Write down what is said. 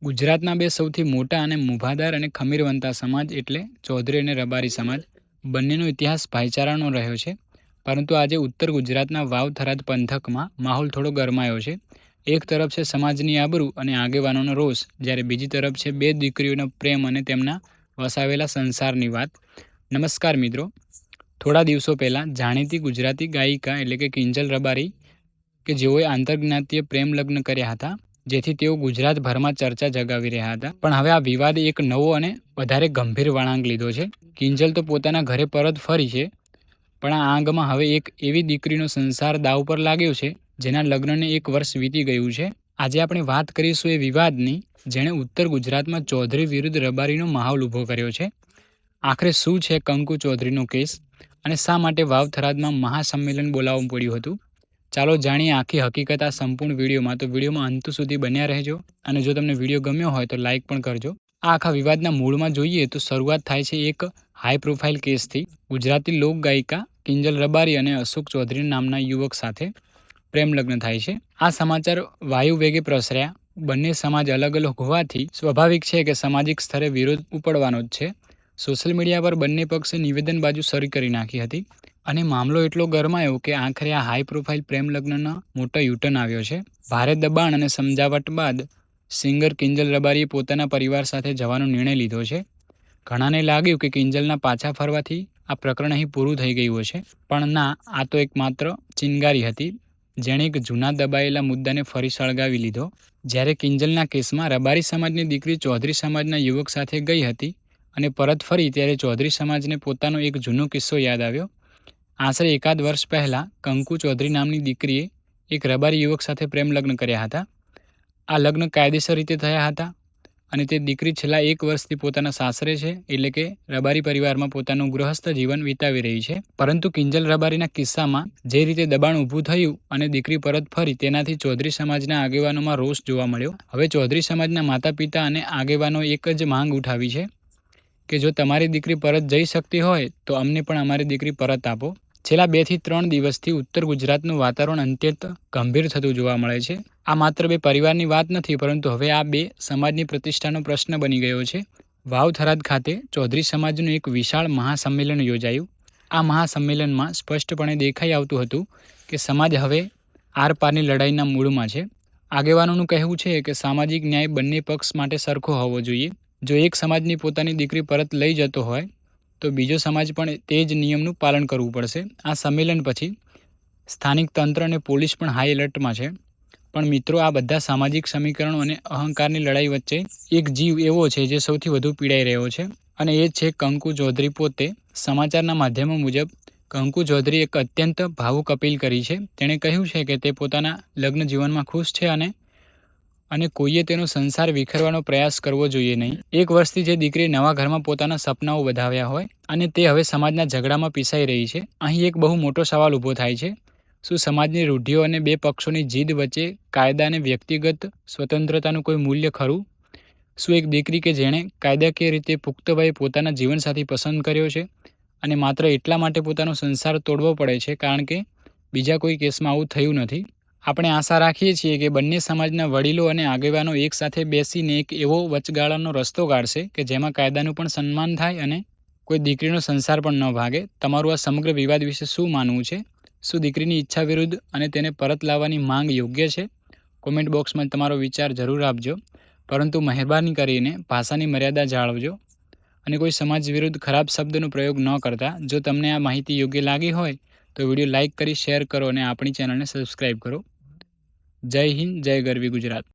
ગુજરાતના બે સૌથી મોટા અને મુભાદાર અને ખમીરવંતા સમાજ એટલે ચૌધરી અને રબારી સમાજ. બંનેનો ઇતિહાસ ભાઈચારાનો રહ્યો છે. પરંતુ આજે ઉત્તર ગુજરાતના વાવ થરાદ પંથકમાં માહોલ થોડો ગરમાયો છે. એક તરફ છે સમાજની આબરૂ અને આગેવાનોનો રોષ, જ્યારે બીજી તરફ છે બે દીકરીઓનો પ્રેમ અને તેમના વસાવેલા સંસારની વાત. નમસ્કાર મિત્રો. થોડા દિવસો પહેલાં જાણીતી ગુજરાતી ગાયિકા એટલે કે કિંજલ રબારી કે જેઓએ આંતરજ્ઞાતીય પ્રેમ લગ્ન કર્યા હતા, જેથી તેઓ ગુજરાતભરમાં ચર્ચા જગાવી રહ્યા હતા. પણ હવે આ વિવાદે એક નવો અને વધારે ગંભીર વળાંક લીધો છે. કિંજલ તો પોતાના ઘરે પરત ફરી છે, પણ આ આંગમાં હવે એક એવી દીકરીનો સંસાર દાવ પર લાગ્યો છે જેના લગ્નને 1 વર્ષ વીતી ગયું છે. આજે આપણે વાત કરીશું એ વિવાદની, જેણે ઉત્તર ગુજરાતમાં ચૌધરી વિરુદ્ધ રબારીનો માહોલ ઊભો કર્યો છે. આખરે શું છે કંકુ ચૌધરીનો કેસ અને શા માટે વાવ થરાદમાં મહાસંમેલન બોલાવવું પડ્યું હતું? ચાલો જાણીએ આખી હકીકત આ સંપૂર્ણ વિડીયોમાં. તો વિડીયોમાં અંત સુધી બન્યા રહેજો, અને જો તમને વિડીયો ગમ્યો હોય તો લાઇક પણ કરજો. આ આખા વિવાદના મૂળમાં જોઈએ તો શરૂઆત થાય છે એક હાઈ પ્રોફાઇલ કેસથી. ગુજરાતી લોક ગાયિકા કિંજલ રબારી અને અશોક ચૌધરી નામના યુવક સાથે પ્રેમ લગ્ન થાય છે. આ સમાચાર વાયુ વેગે પ્રસર્યા. બંને સમાજ અલગ અલગ હોવાથી સ્વાભાવિક છે કે સામાજિક સ્તરે વિરોધ ઉપડવાનો જ છે. સોશિયલ મીડિયા પર બંને પક્ષે નિવેદનબાજી શરૂ કરી નાખી હતી અને મામલો એટલો ગરમાયો કે આખરે આ હાઈ પ્રોફાઇલ પ્રેમ લગ્નનો મોટો યુટર્ન આવ્યો છે. ભારે દબાણ અને સમજાવટ બાદ સિંગર કિંજલ રબારીએ પોતાના પરિવાર સાથે જવાનો નિર્ણય લીધો છે. ઘણાને લાગ્યું કે કિંજલના પાછા ફરવાથી આ પ્રકરણ અહીં પૂરું થઈ ગયું છે, પણ ના, આ તો એકમાત્ર ચિનગારી હતી, જેણે એક જૂના દબાયેલા મુદ્દાને ફરી સળગાવી લીધો. જ્યારે કિંજલના કેસમાં રબારી સમાજની દીકરી ચૌધરી સમાજના યુવક સાથે ગઈ હતી અને પરત ફરી, ત્યારે ચૌધરી સમાજને પોતાનો એક જૂનો કિસ્સો યાદ આવ્યો. આશરે 1 વર્ષ પહેલાં કંકુ ચૌધરી નામની દીકરીએ એક રબારી યુવક સાથે પ્રેમ લગ્ન કર્યા હતા. આ લગ્ન કાયદેસર રીતે થયા હતા અને તે દીકરી છેલ્લા 1 વર્ષથી પોતાના સાસરે છે, એટલે કે રબારી પરિવારમાં પોતાનું ગૃહસ્થ જીવન વિતાવી રહી છે. પરંતુ કિંજલ રબારીના કિસ્સામાં જે રીતે દબાણ ઊભું થયું અને દીકરી પરત ફરી, તેનાથી ચૌધરી સમાજના આગેવાનોમાં રોષ જોવા મળ્યો. હવે ચૌધરી સમાજના માતા પિતા અને આગેવાનો એક જ માંગ ઉઠાવી છે કે જો તમારી દીકરી પરત જઈ શકતી હોય તો અમને પણ અમારી દીકરી પરત આપો. છેલ્લા 2 થી 3 દિવસથી ઉત્તર ગુજરાતનું વાતાવરણ અત્યંત ગંભીર થતું જોવા મળે છે. આ માત્ર બે પરિવારની વાત નથી, પરંતુ હવે આ બે સમાજની પ્રતિષ્ઠાનો પ્રશ્ન બની ગયો છે. વાવ થરાદ ખાતે ચૌધરી સમાજનું એક વિશાળ મહાસંમેલન યોજાયું. આ મહાસંમેલનમાં સ્પષ્ટપણે દેખાઈ આવતું હતું કે સમાજ હવે આરપારની લડાઈના મૂળમાં છે. આગેવાનોનું કહેવું છે કે સામાજિક ન્યાય બંને પક્ષ માટે સરખો હોવો જોઈએ. જો એક સમાજની પોતાની દીકરી પરત લઈ જતો હોય તો બીજો સમાજ પણ તે જ નિયમનું પાલન કરવું પડશે. આ સંમેલન પછી સ્થાનિક તંત્ર અને પોલીસ પણ હાઈ એલર્ટમાં છે. પણ મિત્રો, આ બધા સામાજિક સમીકરણો અને અહંકારની લડાઈ વચ્ચે એક જીવ એવો છે જે સૌથી વધુ પીડાઈ રહ્યો છે, અને એ છે કંકુ ચૌધરી પોતે. સમાચારના માધ્યમો મુજબ કંકુ ચૌધરીએ એક અત્યંત ભાવુક અપીલ કરી છે. તેણે કહ્યું છે કે તે પોતાના લગ્ન જીવનમાં ખુશ છે અને કોઈએ તેનો સંસાર વિખેરવાનો પ્રયાસ કરવો જોઈએ નહીં. 1 વર્ષથી જે દીકરી નવા ઘરમાં પોતાના સપનાઓ વધાવ્યા હોય અને તે હવે સમાજના ઝઘડામાં પીસાઈ રહી છે. અહીં એક બહુ મોટો સવાલ ઊભો થાય છે. શું સમાજની રૂઢિઓ અને બે પક્ષોની જીદ વચ્ચે કાયદા અને વ્યક્તિગત સ્વતંત્રતાનું કોઈ મૂલ્ય ખરું? શું એક દીકરી કે જેણે કાયદાકીય રીતે પુખ્ત વયે પોતાના જીવનસાથી પસંદ કર્યો છે અને માત્ર એટલા માટે પોતાનો સંસાર તોડવો પડે છે કારણ કે બીજા કોઈ કેસમાં આવું થયું નથી? આપણે આશા રાખીએ છીએ કે બંને સમાજના વડીલો અને આગેવાનો એક સાથે બેસીને એક એવો વચગાળાનો રસ્તો કાઢશે કે જેમાં કાયદાનું પણ સન્માન થાય અને કોઈ દીકરીનો સંસાર પણ ન ભાગે. તમારું આ સમગ્ર વિવાદ વિશે શું માનવું છે? શું દીકરીની ઈચ્છા વિરુદ્ધ અને તેને પરત લાવવાની માંગ યોગ્ય છે? કોમેન્ટ બોક્સમાં તમારો વિચાર જરૂર આપજો. પરંતુ મહેરબાની કરીને ભાષાની મર્યાદા જાળવજો અને કોઈ સમાજ વિરુદ્ધ ખરાબ શબ્દનો પ્રયોગ ન કરતા. જો તમને આ માહિતી યોગ્ય લાગી હોય તો વિડીયો લાઇક કરી શેર કરો અને આપણી ચેનલને સબસ્ક્રાઈબ કરો. જય હિન્દ, જય ગરવી ગુજરાત.